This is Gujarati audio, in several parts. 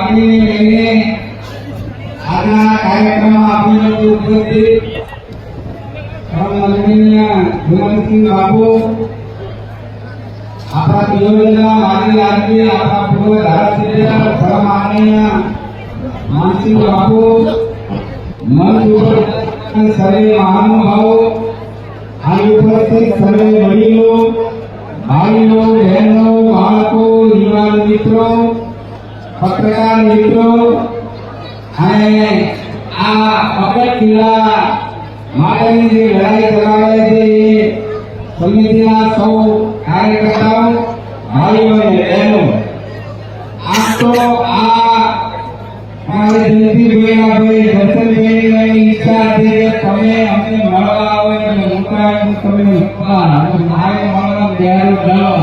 લાગણી લઈને આજના કાર્યક્રમમાં આપણી ઉપસ્થિત માનનીય ભુવનસિંહ બાપુ, આપણા દિયોદરના માજી રાજવી, આપણા પૂર્વ ધારાસભ્ય માનનીય માનસિંહ બાપુ, મંચ ઉપર સર્વે મહાનુભાવો, આવી ઉપસ્થિત સર્વે વડીલો, ભાઈઓ, બહેનો, બાળકો, યુવાન મિત્રો, પત્રકાર મિત્રો અને આ પગડ કિલ્લા માટેની જે લડાઈ ચલાવે છે સમિતિના સૌ કાર્યકર્તાઓ, ભાઈઓ અને બહેનો, આમ તો આ અમારે જયંતિભાઈ દર્શનભાઈની ઈચ્છા છે કે તમે અમને મળવા આવો એટલે મોટા તમે મારે મળવા તૈયાર જાઓ.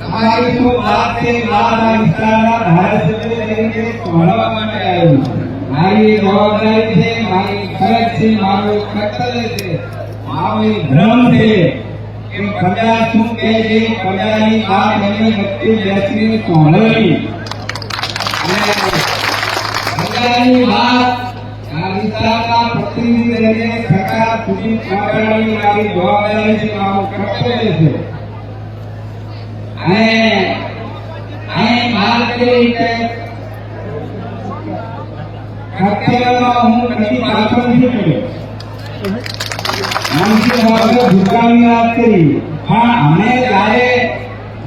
તમારી શું વાત છે? વાત આ વિસ્તારના ધારાસભ્ય તરીકે મળવા માટે આવ્યું. મારી જવાબદારી છે, મારી ફરજ છે, મારું કર્તવ્ય છે, મારો ધર્મ છે કે પ્રજા શું કહે છે, પ્રજાની વાત એમની વચ્ચે બેસીને સાંભળવી અને પ્રજાની વાત આ વિસ્તારના પ્રતિનિધિ તરીકે સરકાર સુધી પહોંચાડવાની મારી જવાબદારી છે, મારું કર્તવ્ય છે. અને અહીં વાત કરી કે કર્તવ્યમાં હું કદી પાછળ નથી પડ્યો. માનસિંહ બાપુએ ભૂતકાળની વાત કરી, પણ અમે જ્યારે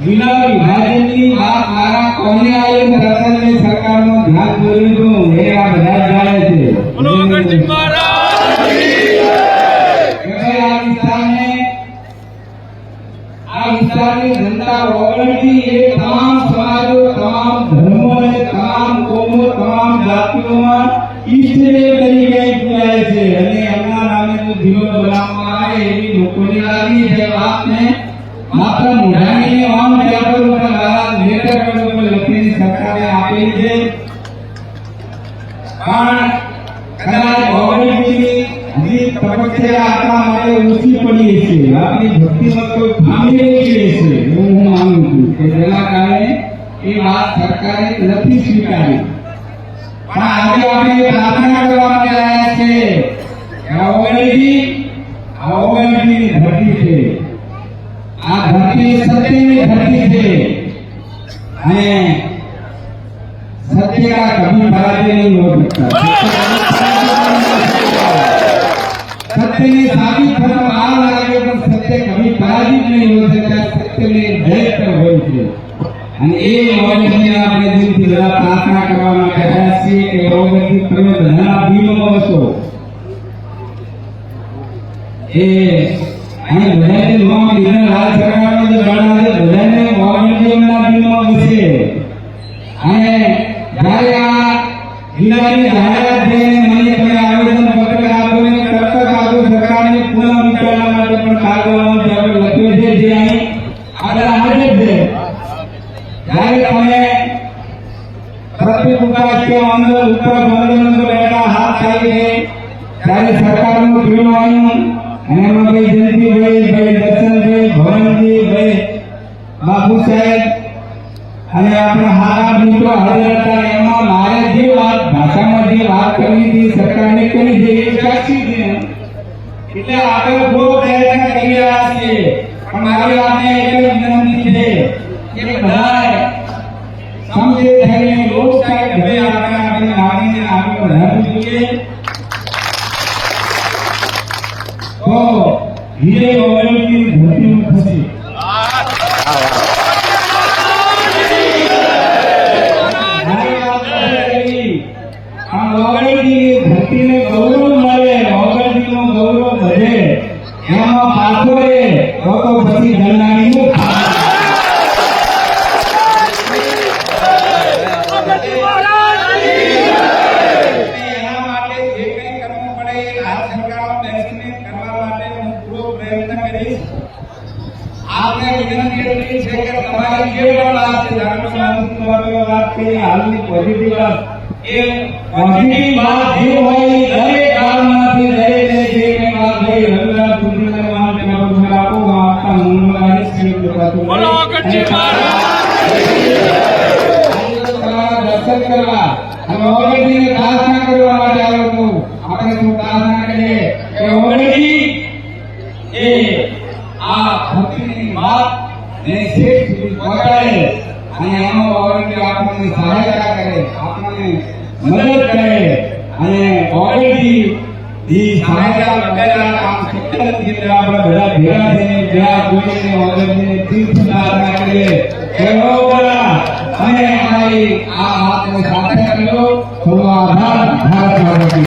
જૂના વિભાજનની વાત મારા કોને આવી પ્રસંગે સરકારનું ધ્યાન દોર્યું હતું એ આ બધા જાણે છે. આ વિસ્તારની જનતા ઓગણથી એ તમામ સમાજો, તમામ ધર્મો અને તમામ કોમો, તમામ જાતિઓમાં ઈષ્ટદેવ તરીકે પૂજાય છે અને એમના નામે જો દીવો બનાવવામાં આવે એવી લોકોની લાગણી છે. વાતને માત્ર મોઢાની ઓમ પેપર ઉપર લેટર પેડ ઉપર લખીને સરકારે આપેલી છે, પણ કદાચ ઓગણથી હજી તબક્કે આપણા માટે ઓછી પડી છે. આપણી ભક્તિમાં કોઈ ખામી રહી ગઈ છે એવું હું માનું છું કે જેના કારણે એ વાત સરકારે નથી સ્વીકારી. પણ આજે આપણે પ્રાર્થના કરવા માટે આવ્યા છે કે ઓગણની ધરતી છે, આ ધરતી સત્યની ધરતી છે અને सत्य का कभी पराजय नहीं हो सकता. सत्य में साबित खत्म आ लगे तो सत्य कभी पराजित नहीं हो सकता. सत्य में जय હોય છે અને એ ઓગણની આપણે દિલથી બધા પ્રાર્થના કરવા માટે આવ્યા છીએ કે ઓગણની તમે બધા દિલમાં વસો. એ અહીં બધાને નામ લીધા રાજ સરકારનો જે ગણા છે બધાને ઓગણના દિલમાં વસે. અને જ્યારે આ જિલ્લાની જાહેરાત થઈને મને તમે આવેદન પત્ર આપોને તરત આપો સરકારને પુનઃ વિચારણા માટે પણ કાગળમાં લખ્યું છે જે અહીં આગળ આવે છે. જ્યારે તમે પ્રતિપુકા કે અંદર ઉપર બંધ બેઠા હાથ ચાલીને ત્યારે સરકારનું પીવાનું અને એમાં ભાઈ જયંતિભાઈ, ભાઈ દર્શનભાઈ, ભવનજી, ભાઈ બાબુ સાહેબ અને આપણા હારા મિત્રો હાજર હતા. એમાં મારે જે વાત ભાષામાં જે વાત કરવી હતી સરકારને કરી છે એ સાચી છે. એટલે આપણે બહુ પ્રયત્ન કરી રહ્યા છીએ, પણ મારી વાતને એક જ વિનંતી છે કે બધા સમજે થઈને લોકશાહી હવે આપણે નાગરીને આગળ વધારવું જોઈએ. તો ધીરે ઓગણની ધરતીનું થશે. ધરતીને ગૌરવ મળે, ઓગણનું ગૌરવ વધે, એમાં પાછો તો પછી જણાવીનું એના માટે જે કંઈ કરવું પડે એ ભારત સરકારમાં બેસીને કરવા માટે હું પૂરો પ્રયત્ન કરીશ. આપણે વિનંતી એટલી છે કે તમારી જે પણ વાત છે ડોક્ટર માનસિંહ વાત કરી હાલની પોઝિટિવ વાત એ પોઝિટિવ વાત જે હોય દરેક ગામમાંથી દરેક જે વાત થઈ રવિવાર સુધીના માટે આપો આપતા મંગળવારે બોલો ગણજી મહારાજ. તમારા દર્શન કરવા અને ઓગણજીને પ્રાર્થના કરવા માટે આવ્યો છું. આપણે શું પ્રાર્થના કરીએ કે ઓગણજી એ આ ભક્તિની વાત ને શેઠ સુધી પહોંચાડે અને એમાં ઓગણજી આપણને સહાયતા કરે, આપણને મદદ કરે અને ઓગણજી ઈ સહાયતા વગેરે કામ શક્ય નથી. આપણે બધા ભેગા થઈને ભેગા જોઈને ઓગણજીને તીર્થ પ્રાર્થના કરીએ કે ઓગણા અને અમારી આ વાતને સાથે કર્યો. થોડો આભાર. ભારત માતા કી